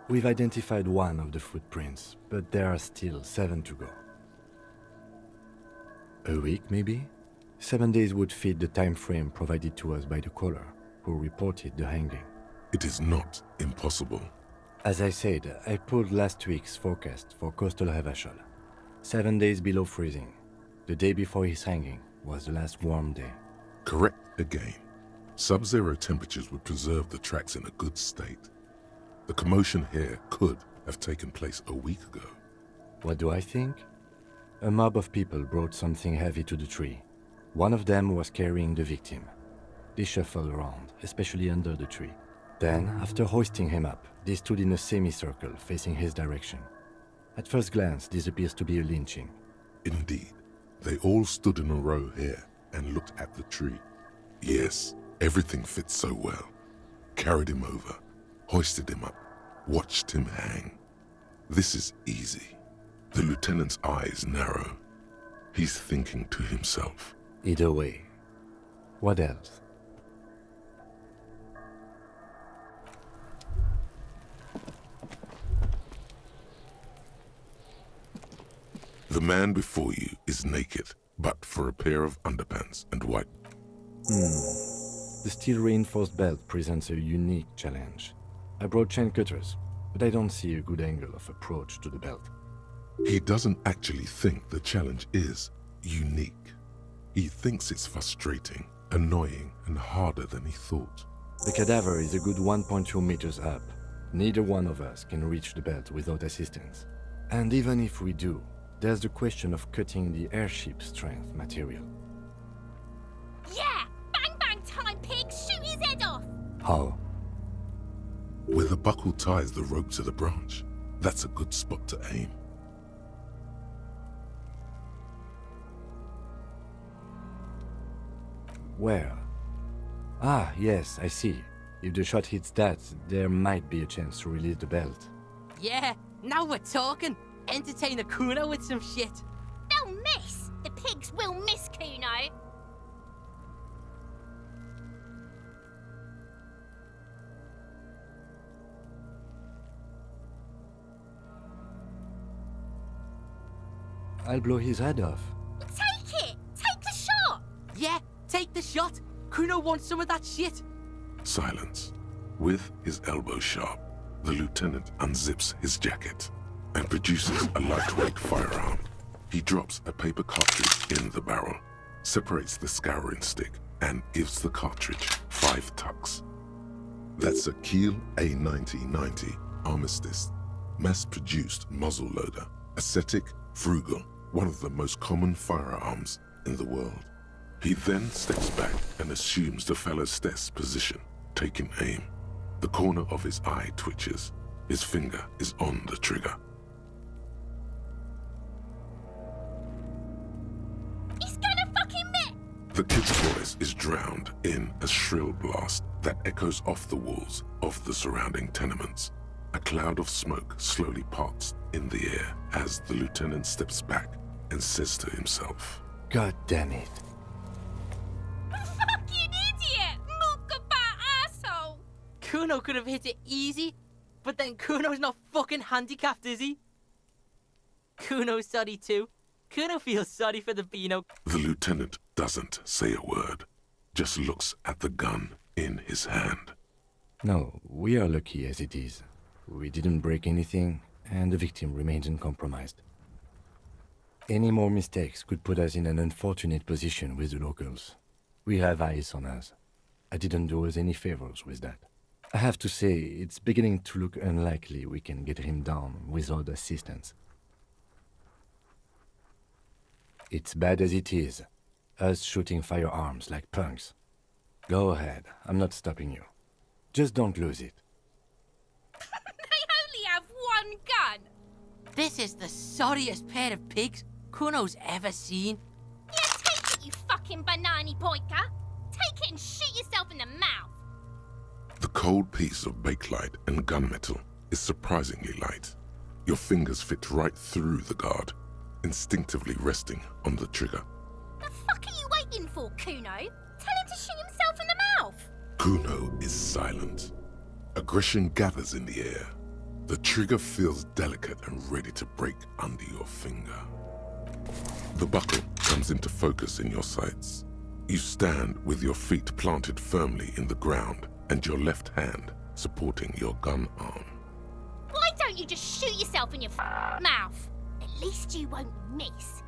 We've identified one of the footprints, but there are still 7 to go. A week, maybe? 7 days would fit the time frame provided to us by the caller, who reported the hanging. It is not impossible. As I said, I pulled last week's forecast for coastal Havashol. 7 days below freezing. The day before his hanging was the last warm day. Correct again. Sub-zero temperatures would preserve the tracks in a good state. The commotion here could have taken place a week ago. What do I think? A mob of people brought something heavy to the tree. One of them was carrying the victim. They shuffled around, especially under the tree. Then, after hoisting him up, they stood in a semicircle facing his direction. At first glance, this appears to be a lynching. Indeed, they all stood in a row here and looked at the tree. Yes, everything fits so well. Carried him over, hoisted him up, watched him hang. This is easy. The lieutenant's eyes narrow. He's thinking to himself. Either way. What else? The man before you is naked, but for a pair of underpants and white. The steel-reinforced belt presents a unique challenge. I brought chain cutters, but I don't see a good angle of approach to the belt. He doesn't actually think the challenge is unique. He thinks it's frustrating, annoying, and harder than he thought. The cadaver is a good 1.2 meters up. Neither one of us can reach the belt without assistance. And even if we do, there's the question of cutting the airship strength material. Yeah! Bang bang time, pig! Shoot his head off! How? Where the buckle ties the rope to the branch, that's a good spot to aim. Where? Ah, yes, I see. If the shot hits that, there might be a chance to release the belt. Yeah, now we're talking. Entertain a Kuno with some shit. They'll miss! The pigs will miss Kuno! I'll blow his head off. Take it! Take the shot! Yeah, take the shot. Kuno wants some of that shit. Silence. With his elbow sharp, the lieutenant unzips his jacket and produces a lightweight firearm. He drops a paper cartridge in the barrel, separates the scouring stick, and gives the cartridge 5 tucks. That's a Kiel A9090 Armistice, mass-produced muzzleloader, ascetic, frugal, one of the most common firearms in the world. He then steps back and assumes the fellow's desk position, taking aim. The corner of his eye twitches. His finger is on the trigger. He's gonna fucking miss! The kid's voice is drowned in a shrill blast that echoes off the walls of the surrounding tenements. A cloud of smoke slowly parts in the air as the lieutenant steps back and says to himself, God damn it. Fucking idiot! Muckabah asshole! Kuno could have hit it easy, but then Kuno's not fucking handicapped, is he? Kuno's sorry too. Kuno feels sorry for the Beano. The lieutenant doesn't say a word, just looks at the gun in his hand. No, we are lucky as it is. We didn't break anything, and the victim remains uncompromised. Any more mistakes could put us in an unfortunate position with the locals. We have eyes on us. I didn't do us any favors with that. I have to say, it's beginning to look unlikely we can get him down without assistance. It's bad as it is, us shooting firearms like punks. Go ahead, I'm not stopping you. Just don't lose it. They only have one gun! This is the sorriest pair of pigs Kuno's ever seen. Yeah, take it, you fucking banani poika! Take it and shoot yourself in the mouth! The cold piece of bakelite and gunmetal is surprisingly light. Your fingers fit right through the guard, instinctively resting on the trigger. The fuck are you waiting for, Kuno? Tell him to shoot himself in the mouth! Kuno is silent. Aggression gathers in the air. The trigger feels delicate and ready to break under your finger. The buckle comes into focus in your sights. You stand with your feet planted firmly in the ground and your left hand supporting your gun arm. Why don't you just shoot yourself in your mouth? At least you won't miss.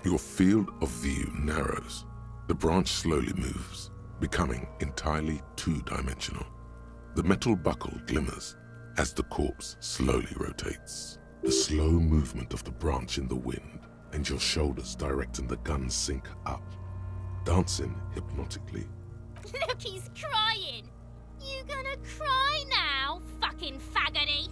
Your field of view narrows. The branch slowly moves, becoming entirely two-dimensional. The metal buckle glimmers as the corpse slowly rotates. The slow movement of the branch in the wind and your shoulders directing the gun sync up, dancing hypnotically. Look, he's crying. You gonna cry now, fucking faggoty?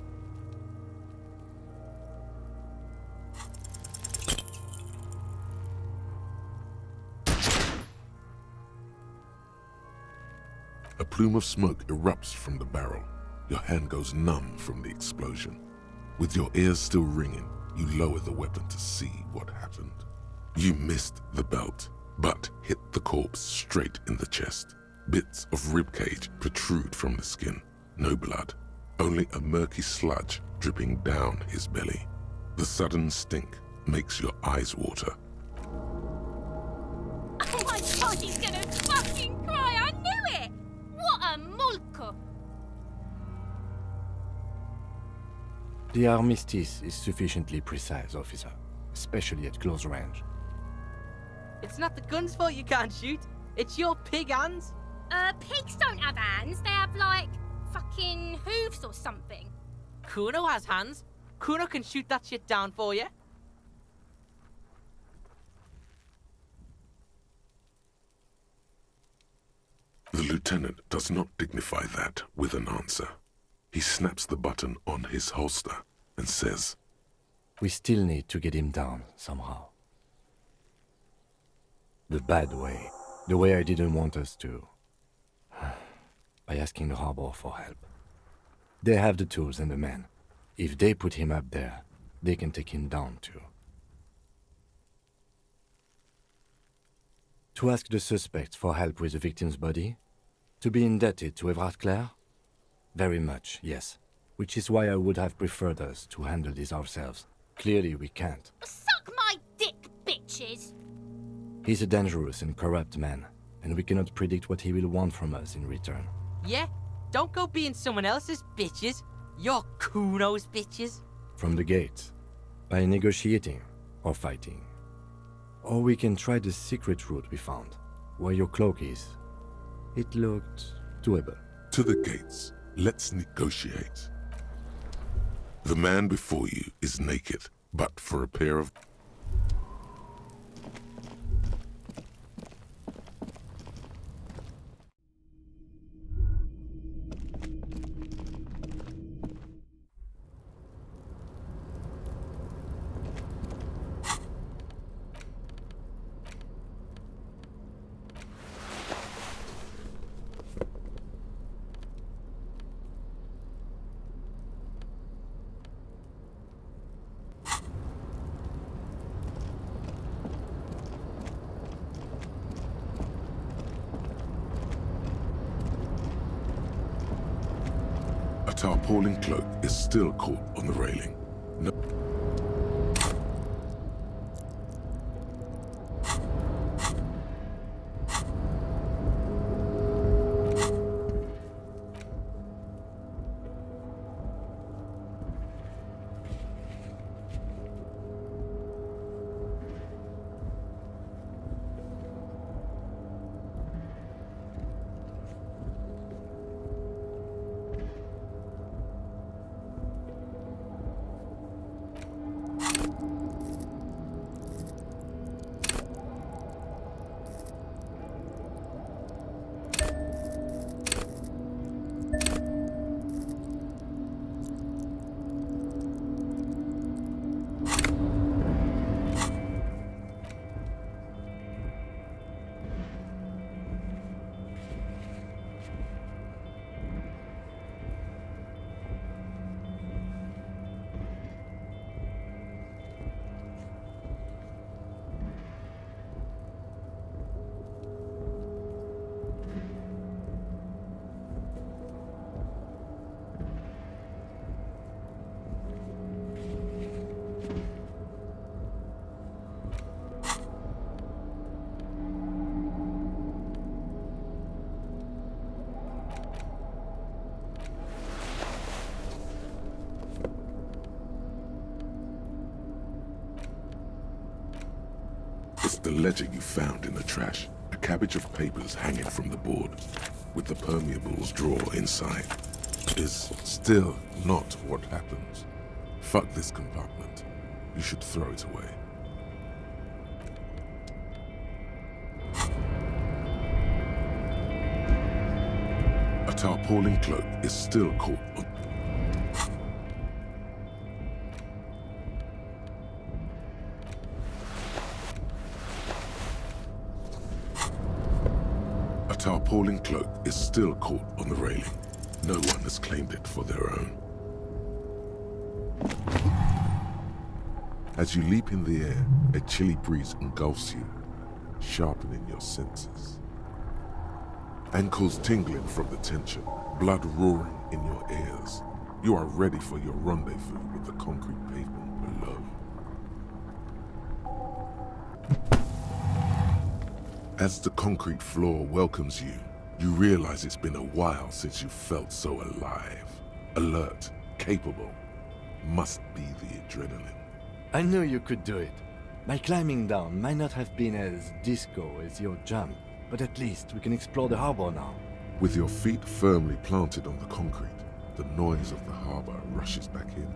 A plume of smoke erupts from the barrel. Your hand goes numb from the explosion. With your ears still ringing, you lower the weapon to see what happened. You missed the belt, but hit the corpse straight in the chest. Bits of ribcage protrude from the skin. No blood, only a murky sludge dripping down his belly. The sudden stink makes your eyes water. Oh my god, he's gonna fucking cry, I knew it! What a mulko! The armistice is sufficiently precise, officer, especially at close range. It's not the gun's fault you can't shoot. It's your pig hands. Pigs don't have hands, they have like fucking hooves or something. Kuno has hands. Kuno can shoot that shit down for you. The lieutenant does not dignify that with an answer. He snaps the button on his holster and says, We still need to get him down somehow. The bad way. The way I didn't want us to. By asking the harbor for help. They have the tools and the men. If they put him up there, they can take him down too. To ask the suspects for help with the victim's body? To be indebted to Everard Clare? Very much, yes. Which is why I would have preferred us to handle this ourselves. Clearly we can't. Suck my dick, bitches! He's a dangerous and corrupt man, and we cannot predict what he will want from us in return. Yeah? Don't go being someone else's bitches. You're Kuno's bitches. From the gate, by negotiating or fighting. Or we can try the secret route we found, where your cloak is. It looked doable. To the gates, let's negotiate. The man before you is naked, but for a pair of... A tarpaulin cloak is still caught on the railing. No. It's the ledger you found in the trash. A cabbage of papers hanging from the board, with the permeables drawer inside. Is still not what happens. Fuck this compartment. You should throw it away. A tarpaulin cloak is still caught on. A tarpaulin cloak is still caught on the railing. No one has claimed it for their own. As you leap in the air, a chilly breeze engulfs you, sharpening your senses. Ankles tingling from the tension, blood roaring in your ears. You are ready for your rendezvous with the concrete pavement below. As the concrete floor welcomes you, you realize it's been a while since you felt so alive, alert, capable. Must be the adrenaline. I knew you could do it. My climbing down might not have been as disco as your jump, but at least we can explore the harbor now. With your feet firmly planted on the concrete, the noise of the harbor rushes back in.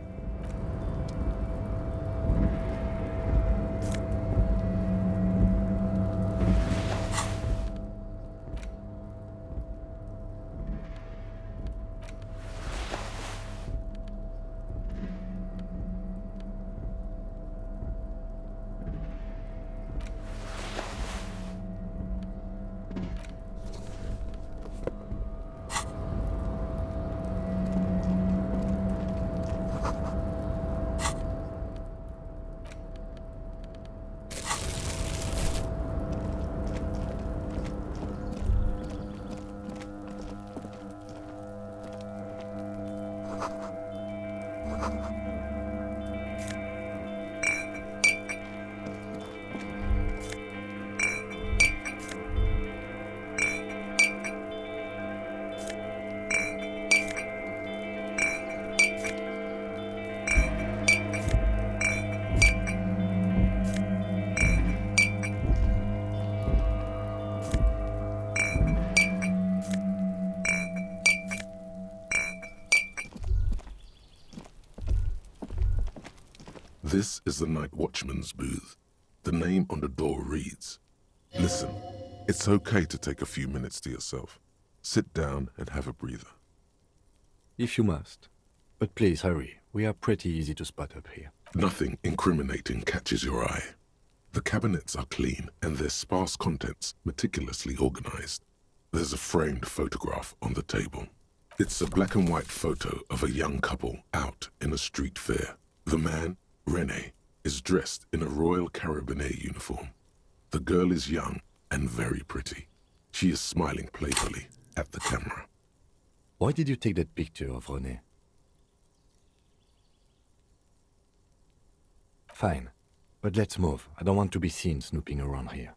This is the night watchman's booth. The name on the door reads, "Listen, it's okay to take a few minutes to yourself. Sit down and have a breather." If you must. But please hurry. We are pretty easy to spot up here. Nothing incriminating catches your eye. The cabinets are clean and their sparse contents meticulously organized. There's a framed photograph on the table. It's a black and white photo of a young couple out in a street fair. The man, Rene, is dressed in a Royal Carabinier uniform. The girl is young and very pretty. She is smiling playfully at the camera. Why did you take that picture of René? Fine, but let's move. I don't want to be seen snooping around here.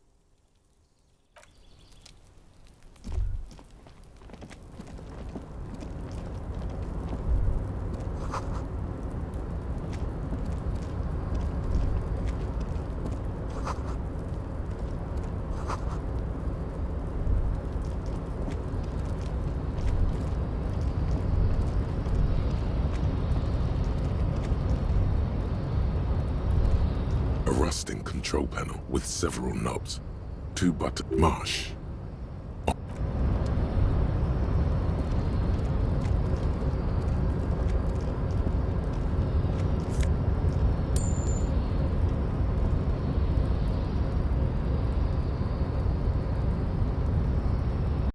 A rusting control panel with several knobs. 2 button marsh.